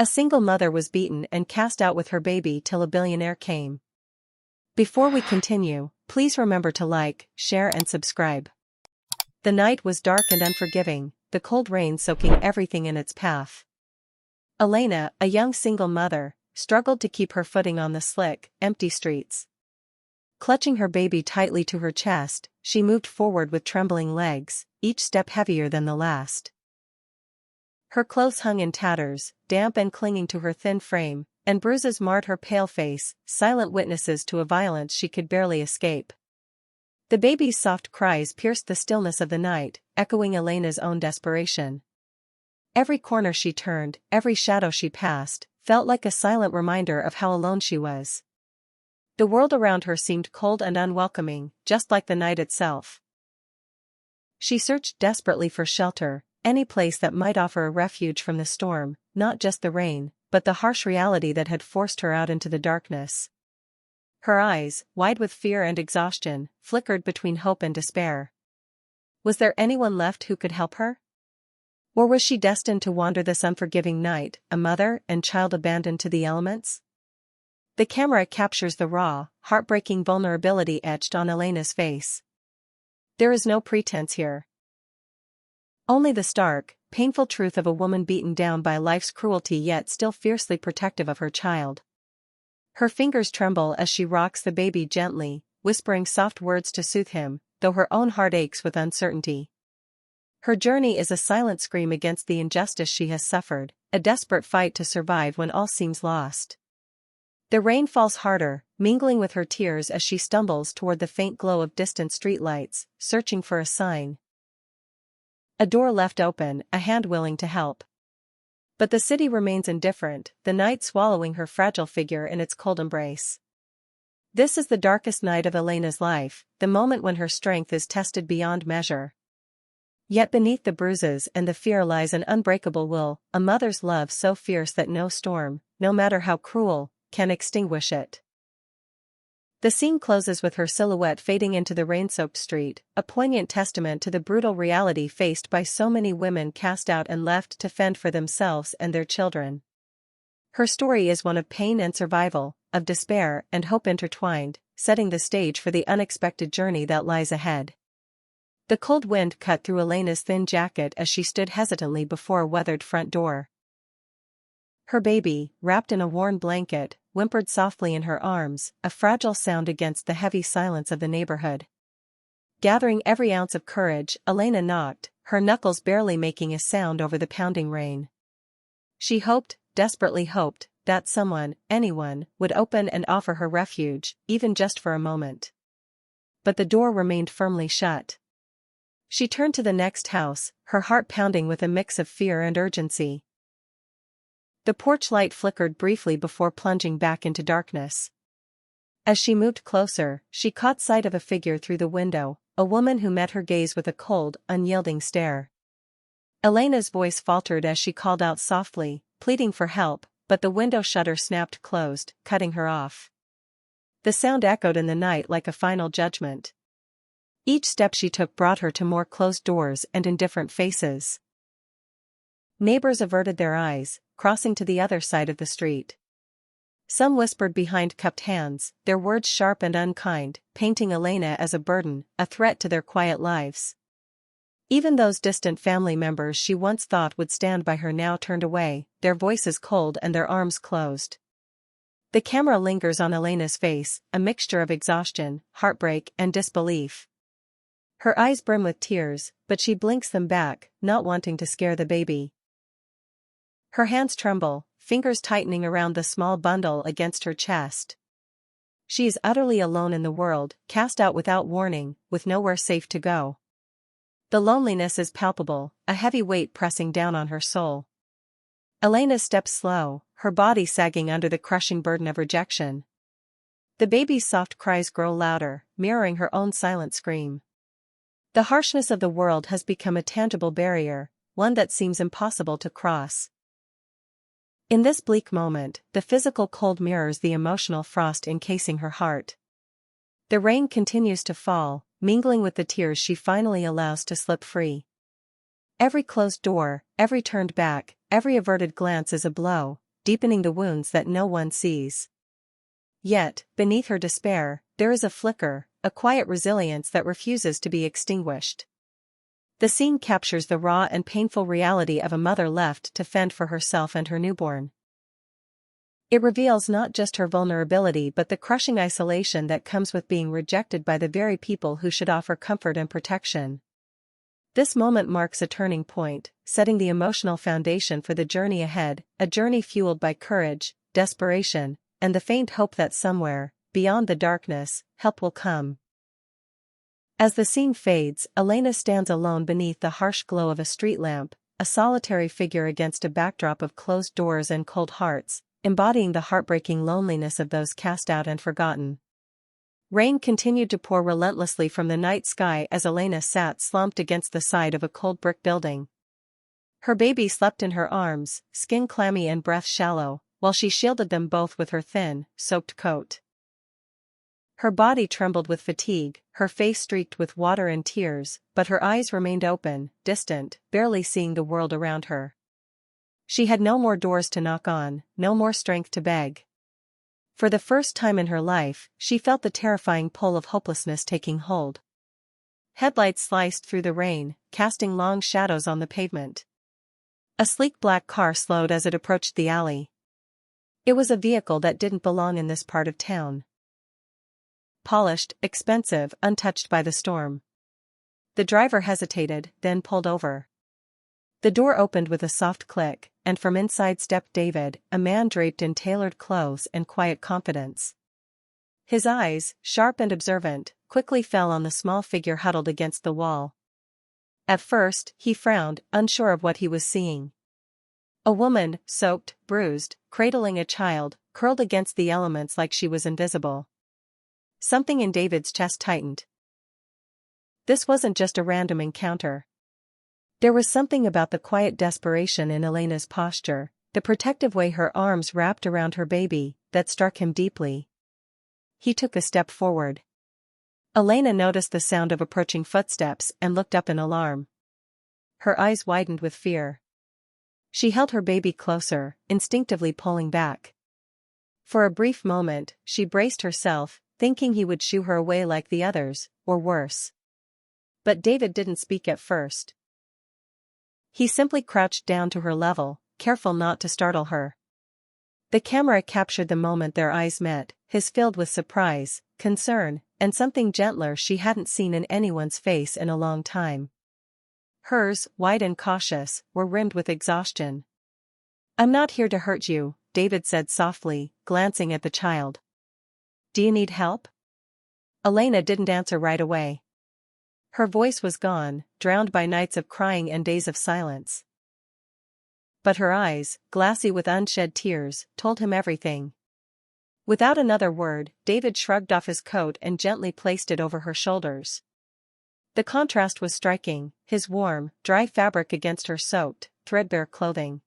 A single mother was beaten and cast out with her baby till a billionaire came. Before we continue, please remember to like, share and subscribe. The night was dark and unforgiving, the cold rain soaking everything in its path. Elena, a young single mother, struggled to keep her footing on the slick, empty streets. Clutching her baby tightly to her chest, she moved forward with trembling legs, each step heavier than the last. Her clothes hung in tatters, damp and clinging to her thin frame, and bruises marred her pale face, silent witnesses to a violence she could barely escape. The baby's soft cries pierced the stillness of the night, echoing Elena's own desperation. Every corner she turned, every shadow she passed, felt like a silent reminder of how alone she was. The world around her seemed cold and unwelcoming, just like the night itself. She searched desperately for shelter, any place that might offer a refuge from the storm, not just the rain, but the harsh reality that had forced her out into the darkness. Her eyes, wide with fear and exhaustion, flickered between hope and despair. Was there anyone left who could help her? Or was she destined to wander this unforgiving night, a mother and child abandoned to the elements? The camera captures the raw, heartbreaking vulnerability etched on Elena's face. There is no pretense here. Only the stark, painful truth of a woman beaten down by life's cruelty yet still fiercely protective of her child. Her fingers tremble as she rocks the baby gently, whispering soft words to soothe him, though her own heart aches with uncertainty. Her journey is a silent scream against the injustice she has suffered, a desperate fight to survive when all seems lost. The rain falls harder, mingling with her tears as she stumbles toward the faint glow of distant streetlights, searching for a sign. A door left open, a hand willing to help. But the city remains indifferent, the night swallowing her fragile figure in its cold embrace. This is the darkest night of Elena's life, the moment when her strength is tested beyond measure. Yet beneath the bruises and the fear lies an unbreakable will, a mother's love so fierce that no storm, no matter how cruel, can extinguish it. The scene closes with her silhouette fading into the rain-soaked street, a poignant testament to the brutal reality faced by so many women cast out and left to fend for themselves and their children. Her story is one of pain and survival, of despair and hope intertwined, setting the stage for the unexpected journey that lies ahead. The cold wind cut through Elena's thin jacket as she stood hesitantly before a weathered front door. Her baby, wrapped in a worn blanket, whimpered softly in her arms, a fragile sound against the heavy silence of the neighborhood. Gathering every ounce of courage, Elena knocked, her knuckles barely making a sound over the pounding rain. She hoped, desperately hoped, that someone, anyone, would open and offer her refuge, even just for a moment. But the door remained firmly shut. She turned to the next house, her heart pounding with a mix of fear and urgency. The porch light flickered briefly before plunging back into darkness. As she moved closer, she caught sight of a figure through the window, a woman who met her gaze with a cold, unyielding stare. Elena's voice faltered as she called out softly, pleading for help, but the window shutter snapped closed, cutting her off. The sound echoed in the night like a final judgment. Each step she took brought her to more closed doors and indifferent faces. Neighbors averted their eyes, crossing to the other side of the street. Some whispered behind cupped hands, their words sharp and unkind, painting Elena as a burden, a threat to their quiet lives. Even those distant family members she once thought would stand by her now turned away, their voices cold and their arms closed. The camera lingers on Elena's face, a mixture of exhaustion, heartbreak, and disbelief. Her eyes brim with tears, but she blinks them back, not wanting to scare the baby. Her hands tremble, fingers tightening around the small bundle against her chest. She is utterly alone in the world, cast out without warning, with nowhere safe to go. The loneliness is palpable, a heavy weight pressing down on her soul. Elena's steps slow, her body sagging under the crushing burden of rejection. The baby's soft cries grow louder, mirroring her own silent scream. The harshness of the world has become a tangible barrier, one that seems impossible to cross. In this bleak moment, the physical cold mirrors the emotional frost encasing her heart. The rain continues to fall, mingling with the tears she finally allows to slip free. Every closed door, every turned back, every averted glance is a blow, deepening the wounds that no one sees. Yet, beneath her despair, there is a flicker, a quiet resilience that refuses to be extinguished. The scene captures the raw and painful reality of a mother left to fend for herself and her newborn. It reveals not just her vulnerability but the crushing isolation that comes with being rejected by the very people who should offer comfort and protection. This moment marks a turning point, setting the emotional foundation for the journey ahead, a journey fueled by courage, desperation, and the faint hope that somewhere, beyond the darkness, help will come. As the scene fades, Elena stands alone beneath the harsh glow of a street lamp, a solitary figure against a backdrop of closed doors and cold hearts, embodying the heartbreaking loneliness of those cast out and forgotten. Rain continued to pour relentlessly from the night sky as Elena sat slumped against the side of a cold brick building. Her baby slept in her arms, skin clammy and breath shallow, while she shielded them both with her thin, soaked coat. Her body trembled with fatigue, her face streaked with water and tears, but her eyes remained open, distant, barely seeing the world around her. She had no more doors to knock on, no more strength to beg. For the first time in her life, she felt the terrifying pull of hopelessness taking hold. Headlights sliced through the rain, casting long shadows on the pavement. A sleek black car slowed as it approached the alley. It was a vehicle that didn't belong in this part of town. Polished, expensive, untouched by the storm. The driver hesitated, then pulled over. The door opened with a soft click, and from inside stepped David, a man draped in tailored clothes and quiet confidence. His eyes, sharp and observant, quickly fell on the small figure huddled against the wall. At first, he frowned, unsure of what he was seeing. A woman, soaked, bruised, cradling a child, curled against the elements like she was invisible. Something in David's chest tightened. This wasn't just a random encounter. There was something about the quiet desperation in Elena's posture, the protective way her arms wrapped around her baby, that struck him deeply. He took a step forward. Elena noticed the sound of approaching footsteps and looked up in alarm. Her eyes widened with fear. She held her baby closer, instinctively pulling back. For a brief moment, she braced herself, thinking he would shoo her away like the others, or worse. But David didn't speak at first. He simply crouched down to her level, careful not to startle her. The camera captured the moment their eyes met, his filled with surprise, concern, and something gentler she hadn't seen in anyone's face in a long time. Hers, wide and cautious, were rimmed with exhaustion. "I'm not here to hurt you," David said softly, glancing at the child. "Do you need help?" Elena didn't answer right away. Her voice was gone, drowned by nights of crying and days of silence. But her eyes, glassy with unshed tears, told him everything. Without another word, David shrugged off his coat and gently placed it over her shoulders. The contrast was striking, his warm, dry fabric against her soaked, threadbare clothing.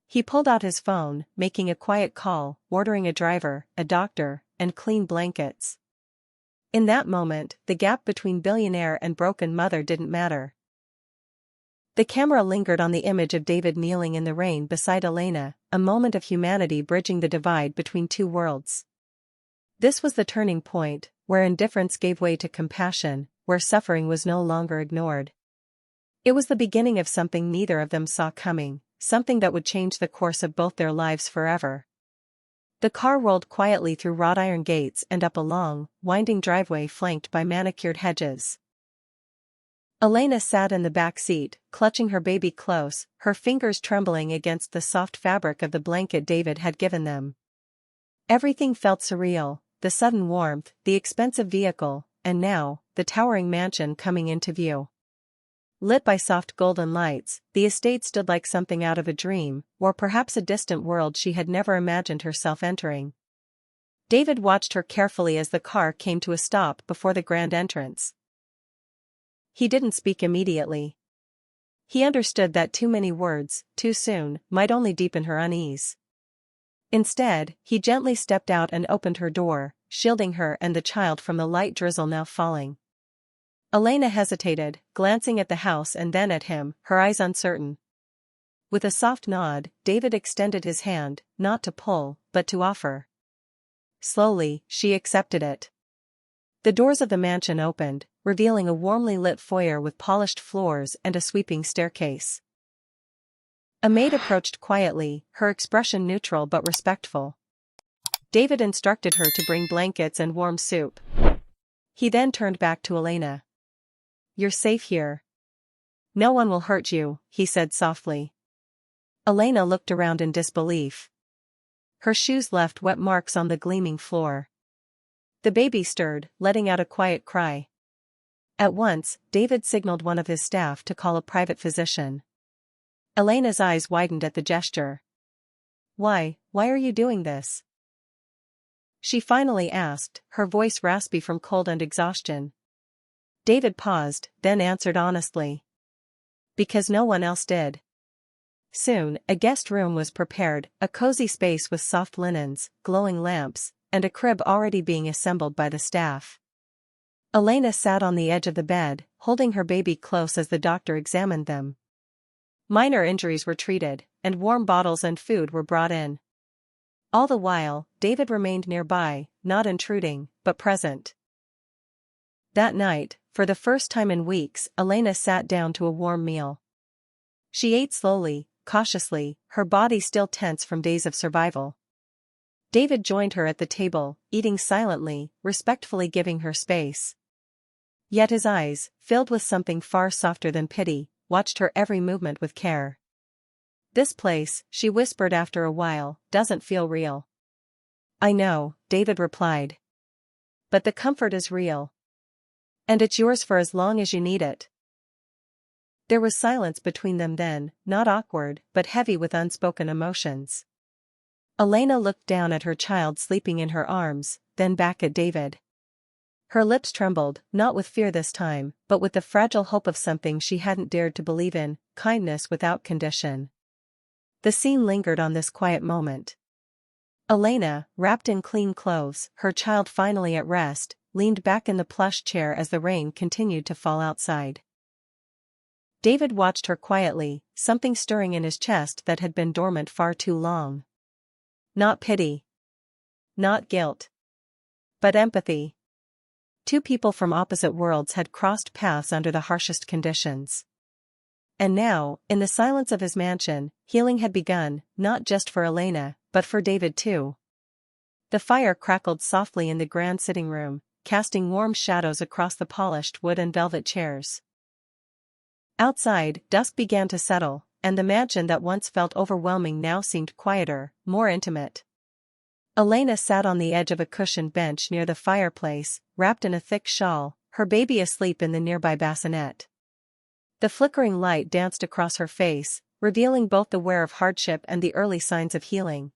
He pulled out his phone, making a quiet call, ordering a driver, a doctor, and clean blankets. In that moment, the gap between billionaire and broken mother didn't matter. The camera lingered on the image of David kneeling in the rain beside Elena, a moment of humanity bridging the divide between two worlds. This was the turning point, where indifference gave way to compassion, where suffering was no longer ignored. It was the beginning of something neither of them saw coming, something that would change the course of both their lives forever. The car rolled quietly through wrought iron gates and up a long, winding driveway flanked by manicured hedges. Elena sat in the back seat, clutching her baby close, her fingers trembling against the soft fabric of the blanket David had given them. Everything felt surreal, the sudden warmth, the expensive vehicle, and now, the towering mansion coming into view. Lit by soft golden lights, the estate stood like something out of a dream, or perhaps a distant world she had never imagined herself entering. David watched her carefully as the car came to a stop before the grand entrance. He didn't speak immediately. He understood that too many words, too soon, might only deepen her unease. Instead, he gently stepped out and opened her door, shielding her and the child from the light drizzle now falling. Elena hesitated, glancing at the house and then at him, her eyes uncertain. With a soft nod, David extended his hand, not to pull, but to offer. Slowly, she accepted it. The doors of the mansion opened, revealing a warmly lit foyer with polished floors and a sweeping staircase. A maid approached quietly, her expression neutral but respectful. David instructed her to bring blankets and warm soup. He then turned back to Elena. "You're safe here. No one will hurt you," he said softly. Elena looked around in disbelief. Her shoes left wet marks on the gleaming floor. The baby stirred, letting out a quiet cry. At once, David signaled one of his staff to call a private physician. Elena's eyes widened at the gesture. Why are you doing this?" she finally asked, her voice raspy from cold and exhaustion. David paused, then answered honestly. "Because no one else did." Soon, a guest room was prepared, a cozy space with soft linens, glowing lamps, and a crib already being assembled by the staff. Elena sat on the edge of the bed, holding her baby close as the doctor examined them. Minor injuries were treated, and warm bottles and food were brought in. All the while, David remained nearby, not intruding, but present. That night, for the first time in weeks, Elena sat down to a warm meal. She ate slowly, cautiously, her body still tense from days of survival. David joined her at the table, eating silently, respectfully giving her space. Yet his eyes, filled with something far softer than pity, watched her every movement with care. "This place," she whispered after a while, "doesn't feel real." "I know," David replied. "But the comfort is real. And it's yours for as long as you need it." There was silence between them then, not awkward, but heavy with unspoken emotions. Elena looked down at her child sleeping in her arms, then back at David. Her lips trembled, not with fear this time, but with the fragile hope of something she hadn't dared to believe in, kindness without condition. The scene lingered on this quiet moment. Elena, wrapped in clean clothes, her child finally at rest, leaned back in the plush chair as the rain continued to fall outside. David watched her quietly, something stirring in his chest that had been dormant far too long. Not pity. Not guilt. But empathy. Two people from opposite worlds had crossed paths under the harshest conditions. And now, in the silence of his mansion, healing had begun, not just for Elena, but for David too. The fire crackled softly in the grand sitting room, casting warm shadows across the polished wood and velvet chairs. Outside, dusk began to settle, and the mansion that once felt overwhelming now seemed quieter, more intimate. Elena sat on the edge of a cushioned bench near the fireplace, wrapped in a thick shawl, her baby asleep in the nearby bassinet. The flickering light danced across her face, revealing both the wear of hardship and the early signs of healing.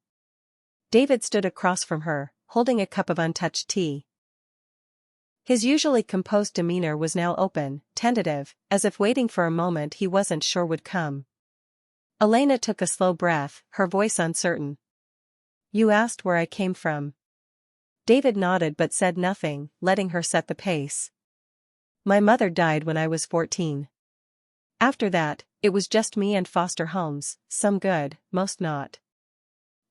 David stood across from her, holding a cup of untouched tea. His usually composed demeanor was now open, tentative, as if waiting for a moment he wasn't sure would come. Elena took a slow breath, her voice uncertain. "You asked where I came from." David nodded but said nothing, letting her set the pace. "My mother died when I was 14. After that, it was just me and foster homes, some good, most not.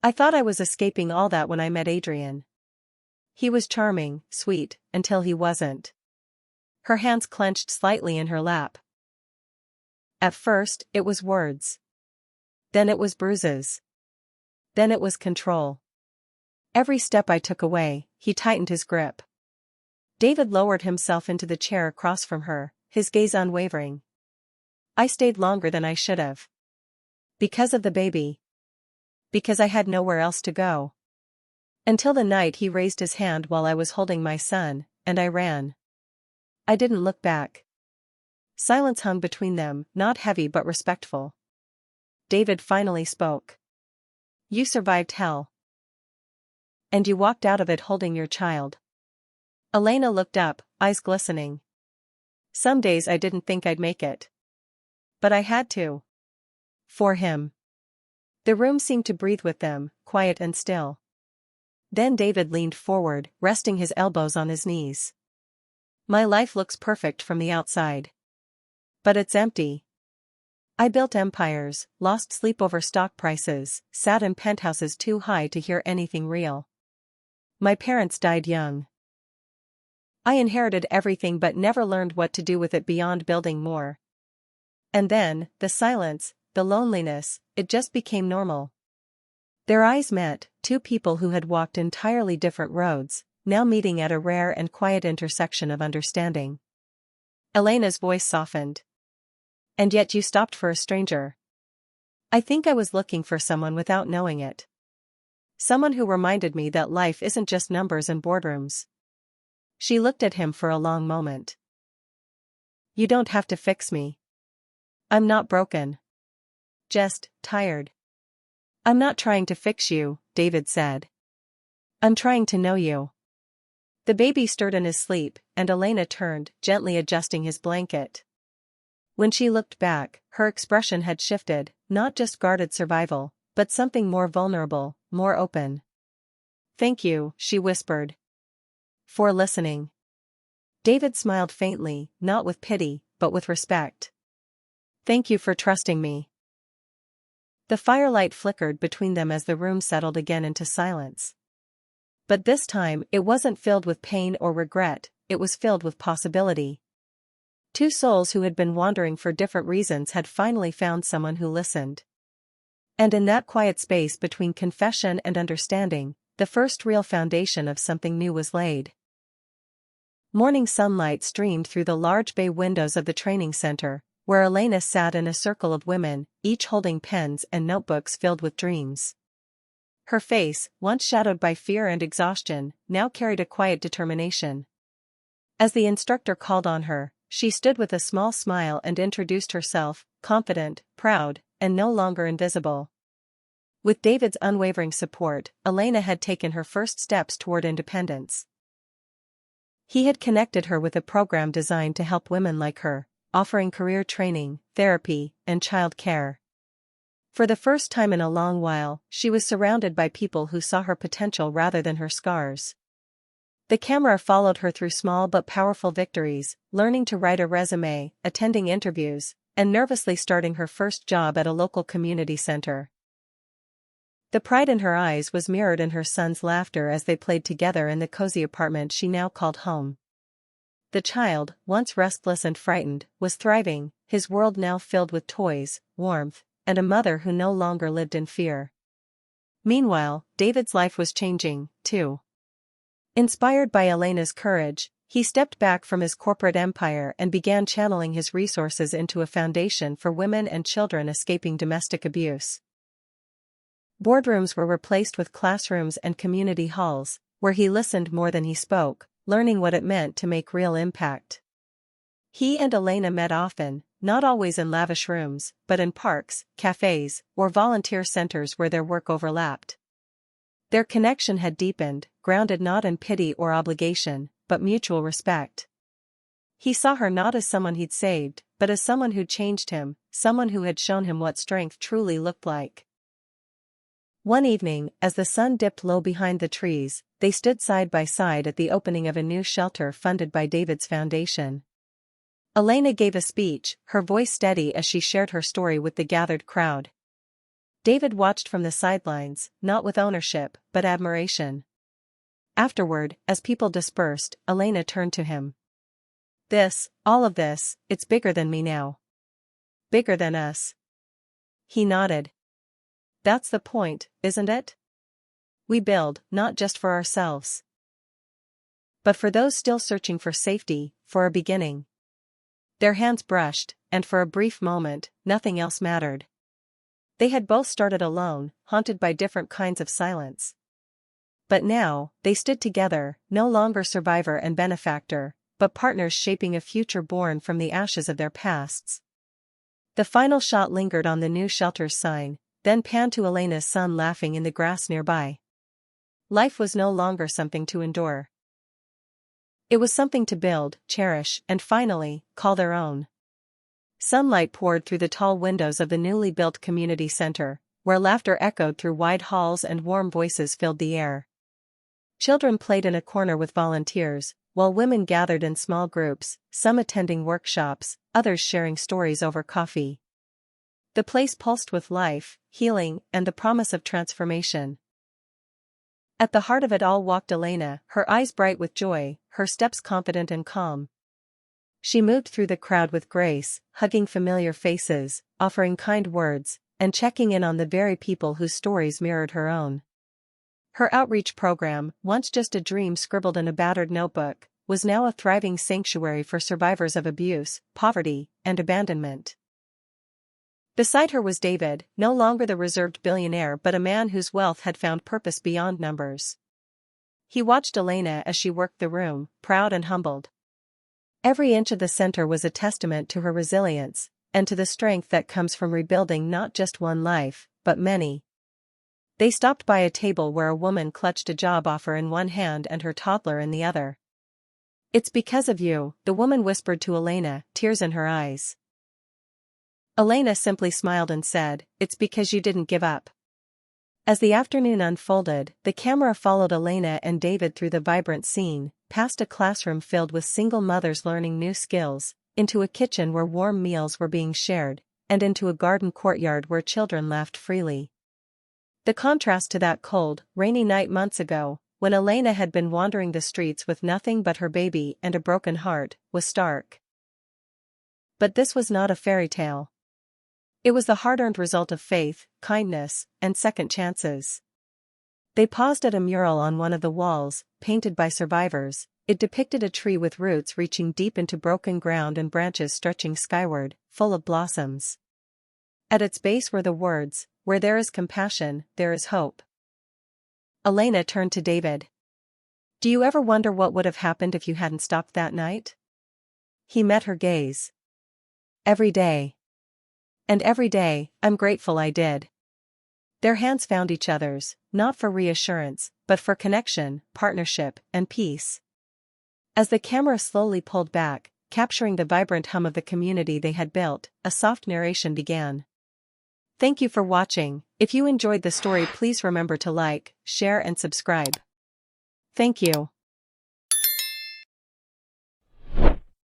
I thought I was escaping all that when I met Adrian. He was charming, sweet, until he wasn't." Her hands clenched slightly in her lap. "At first, it was words. Then it was bruises. Then it was control. Every step I took away, he tightened his grip." David lowered himself into the chair across from her, his gaze unwavering. "I stayed longer than I should have. Because of the baby. Because I had nowhere else to go. Until the night he raised his hand while I was holding my son, and I ran. I didn't look back." Silence hung between them, not heavy but respectful. David finally spoke. "You survived hell. And you walked out of it holding your child." Elena looked up, eyes glistening. "Some days I didn't think I'd make it. But I had to. For him." The room seemed to breathe with them, quiet and still. Then David leaned forward, resting his elbows on his knees. "My life looks perfect from the outside. But it's empty. I built empires, lost sleep over stock prices, sat in penthouses too high to hear anything real. My parents died young. I inherited everything but never learned what to do with it beyond building more. And then, the silence, the loneliness, it just became normal. Their eyes met, two people who had walked entirely different roads, now meeting at a rare and quiet intersection of understanding. Elena's voice softened. And yet you stopped for a stranger. I think I was looking for someone without knowing it. Someone who reminded me that life isn't just numbers and boardrooms. She looked at him for a long moment. You don't have to fix me. I'm not broken. Just tired. I'm not trying to fix you, David said. I'm trying to know you. The baby stirred in his sleep, and Elena turned, gently adjusting his blanket. When she looked back, her expression had shifted, not just guarded survival, but something more vulnerable, more open. Thank you, she whispered. For listening. David smiled faintly, not with pity, but with respect. Thank you for trusting me. The firelight flickered between them as the room settled again into silence. But this time it wasn't filled with pain or regret, it was filled with possibility. Two souls who had been wandering for different reasons had finally found someone who listened. And in that quiet space between confession and understanding, the first real foundation of something new was laid. Morning sunlight streamed through the large bay windows of the training center, where Elena sat in a circle of women, each holding pens and notebooks filled with dreams. Her face, once shadowed by fear and exhaustion, now carried a quiet determination. As the instructor called on her, she stood with a small smile and introduced herself, confident, proud, and no longer invisible. With David's unwavering support, Elena had taken her first steps toward independence. He had connected her with a program designed to help women like her, offering career training, therapy, and child care. For the first time in a long while, she was surrounded by people who saw her potential rather than her scars. The camera followed her through small but powerful victories, learning to write a resume, attending interviews, and nervously starting her first job at a local community center. The pride in her eyes was mirrored in her son's laughter as they played together in the cozy apartment she now called home. The child, once restless and frightened, was thriving, his world now filled with toys, warmth, and a mother who no longer lived in fear. Meanwhile, David's life was changing, too. Inspired by Elena's courage, he stepped back from his corporate empire and began channeling his resources into a foundation for women and children escaping domestic abuse. Boardrooms were replaced with classrooms and community halls, where he listened more than he spoke, learning what it meant to make real impact. He and Elena met often, not always in lavish rooms, but in parks, cafes, or volunteer centers where their work overlapped. Their connection had deepened, grounded not in pity or obligation, but mutual respect. He saw her not as someone he'd saved, but as someone who'd changed him, someone who had shown him what strength truly looked like. One evening, as the sun dipped low behind the trees, they stood side by side at the opening of a new shelter funded by David's foundation. Elena gave a speech, her voice steady as she shared her story with the gathered crowd. David watched from the sidelines, not with ownership, but admiration. Afterward, as people dispersed, Elena turned to him. All of this, it's bigger than me now. Bigger than us. He nodded. That's the point, isn't it? We build, not just for ourselves, but for those still searching for safety, for a beginning. Their hands brushed, and for a brief moment, nothing else mattered. They had both started alone, haunted by different kinds of silence. But now, they stood together, no longer survivor and benefactor, but partners shaping a future born from the ashes of their pasts. The final shot lingered on the new shelter's sign, then panned to Elena's son laughing in the grass nearby. Life was no longer something to endure. It was something to build, cherish, and finally, call their own. Sunlight poured through the tall windows of the newly built community center, where laughter echoed through wide halls and warm voices filled the air. Children played in a corner with volunteers, while women gathered in small groups, some attending workshops, others sharing stories over coffee. The place pulsed with life, healing, and the promise of transformation. At the heart of it all walked Elena, her eyes bright with joy, her steps confident and calm. She moved through the crowd with grace, hugging familiar faces, offering kind words, and checking in on the very people whose stories mirrored her own. Her outreach program, once just a dream scribbled in a battered notebook, was now a thriving sanctuary for survivors of abuse, poverty, and abandonment. Beside her was David, no longer the reserved billionaire but a man whose wealth had found purpose beyond numbers. He watched Elena as she worked the room, proud and humbled. Every inch of the center was a testament to her resilience, and to the strength that comes from rebuilding not just one life, but many. They stopped by a table where a woman clutched a job offer in one hand and her toddler in the other. "It's because of you," the woman whispered to Elena, tears in her eyes. Elena simply smiled and said, "It's because you didn't give up." As the afternoon unfolded, the camera followed Elena and David through the vibrant scene, past a classroom filled with single mothers learning new skills, into a kitchen where warm meals were being shared, and into a garden courtyard where children laughed freely. The contrast to that cold, rainy night months ago, when Elena had been wandering the streets with nothing but her baby and a broken heart, was stark. But this was not a fairy tale. It was the hard-earned result of faith, kindness, and second chances. They paused at a mural on one of the walls, painted by survivors. It depicted a tree with roots reaching deep into broken ground and branches stretching skyward, full of blossoms. At its base were the words, "Where there is compassion, there is hope." Elena turned to David. "Do you ever wonder what would have happened if you hadn't stopped that night?" He met her gaze. "Every day. And every day, I'm grateful I did." Their hands found each other's, not for reassurance, but for connection, partnership, and peace. As the camera slowly pulled back, capturing the vibrant hum of the community they had built, a soft narration began. Thank you for watching. If you enjoyed the story, please remember to like, share, and subscribe. Thank you.